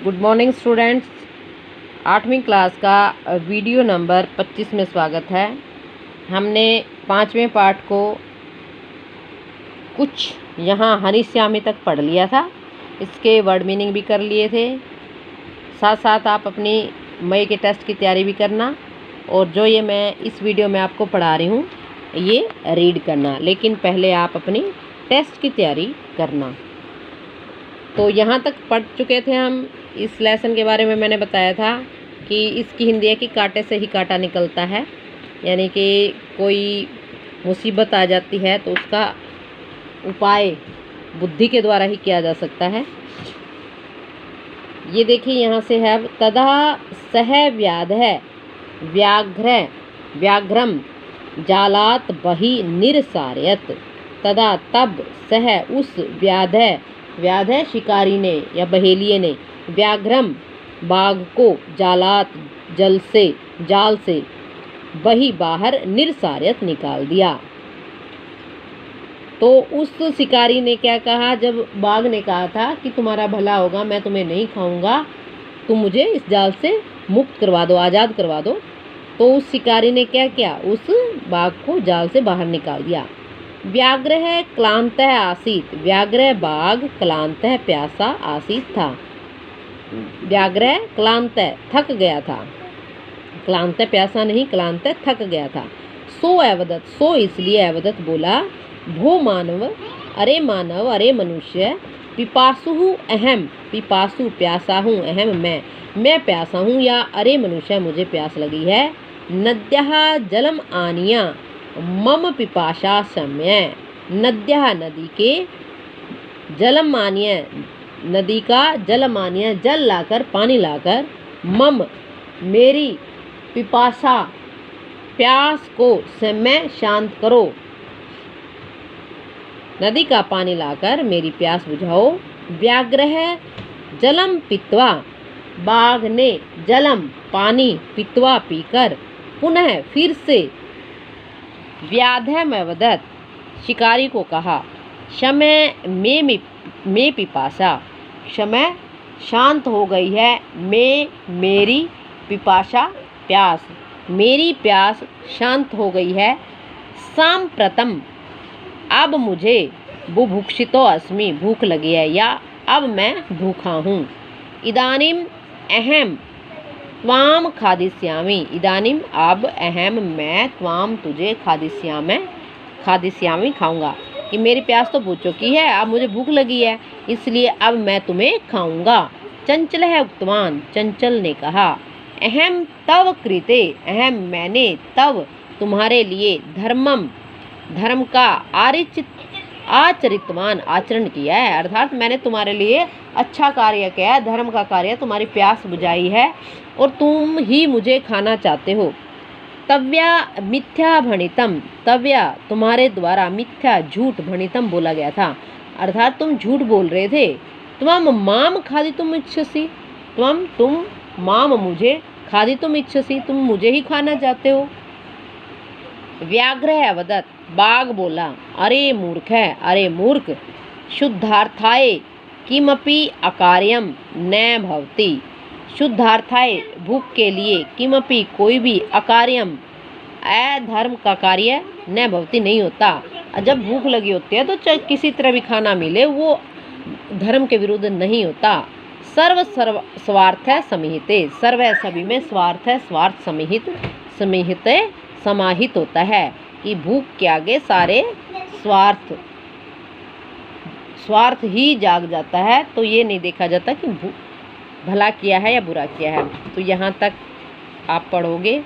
Good morning students. 8वीं class का video number 25 में स्वागत है। हमने 5वें पार्ट को कुछ यहाँ हनीश्यामी तक पढ़ लिया था, इसके वर्ड मीनिंग भी कर लिए थे। साथ साथ आप अपनी मई के टेस्ट की तैयारी भी करना, और जो ये मैं इस वीडियो में आपको पढ़ा रही हूँ ये रीड करना, लेकिन पहले आप अपनी टेस्ट की तैयारी करना। तो यहाँ तक पढ़ चुके थे हम। इस लेसन के बारे में मैंने बताया था कि इसकी हिंदी है कि कांटे से ही कांटा निकलता है, यानी कि कोई मुसीबत आ जाती है तो उसका उपाय बुद्धि के द्वारा ही किया जा सकता है। ये देखिए यहाँ से है तदा सह व्याध है व्याघ्रम जालात बही निरसार्यत। तदा तब सह उस व्याध है शिकारी ने या बहेलिये ने, व्याघ्रम बाघ को, जालात जाल से बही बाहर निरसार्यत निकाल दिया। तो उस शिकारी ने क्या कहा, जब बाघ ने कहा था कि तुम्हारा भला होगा, मैं तुम्हें नहीं खाऊंगा, तुम मुझे इस जाल से मुक्त करवा दो, आज़ाद करवा दो। तो उस शिकारी ने क्या किया, उस बाघ को जाल से बाहर निकाल दिया। व्याघ्र क्लांत आसीत, व्याघ्र बाघ क्लांत प्यासा आसीत था। व्याघ्र क्लांत थक गया था, क्लांत प्यासा नहीं, क्लांत थक गया था। सो अवदत, सो इसलिए अवदत बोला, भो मानव, अरे मनुष्य, पिपासु अहम, पिपासु प्यासा हूँ, अहम मैं प्यासा हूँ, या अरे मनुष्य मुझे प्यास लगी है। नद्यः जलम आनिया मम पिपाशा शम्य, नद्यः नदी के, जलम आनिया नदी का, जल मानिया जल लाकर, पानी लाकर, मम मेरी, पिपासा प्यास को, समय शांत करो, नदी का पानी लाकर मेरी प्यास बुझाओ। व्याघ्र जलम पीत्वा, बाघ ने जलम पानी पीत्वा पीकर, पुनः फिर से, व्याधम अवदत शिकारी को कहा, समय में पिपासा, समय शांत हो गई है, मेरी पिपासा प्यास, मेरी प्यास शांत हो गई है। सांप्रतम अब मुझे, बुभुक्षितो अस्मि भूख लगी है, या अब मैं भूखा हूँ। इदानीम अहम त्वाम खादिष्यामि, इदानीम अब अहम मैं, त्वाम तुझे, खादिष्यामि खाऊंगा, कि मेरी प्यास तो बुझ चुकी है, अब मुझे भूख लगी है, इसलिए अब मैं तुम्हें खाऊंगा। चंचल है उक्तवान, चंचल ने कहा, अहम तव कृते, अहम मैंने, तव तुम्हारे लिए, धर्म का आचरितवान आचरण किया है, अर्थात मैंने तुम्हारे लिए अच्छा कार्य किया है, धर्म का कार्य, तुम्हारी प्यास बुझाई है और तुम ही मुझे खाना चाहते हो। तव्या मिथ्या भणितम, तव्या तुम्हारे द्वारा, मिथ्या झूठ, भणितम बोला गया था, अर्थात तुम झूठ बोल रहे थे। त्वम माम खादितुम इच्छसि, तुम माम मुझे, खादितुम इच्छसि तुम मुझे ही खाना चाहते हो। व्याघ्र अवदत बाघ बोला, अरे मूर्ख, शुद्धार्थाय किमपि अकार्यम न भवति, शुद्धार्थाय भूख के लिए, किमपि कोई भी, अकार्यम अधर्म का कार्य, न भवति नहीं होता। जब भूख लगी होती है तो किसी तरह भी खाना मिले, वो धर्म के विरुद्ध नहीं होता। सर्व स्वार्थ समिहिते, सर्व सभी में स्वार्थ है, स्वार्थ समिहित समाहित होता है, कि भूख के आगे सारे स्वार्थ ही जाग जाता है, तो ये नहीं देखा जाता कि भला किया है या बुरा किया है। तो यहाँ तक आप पढ़ोगे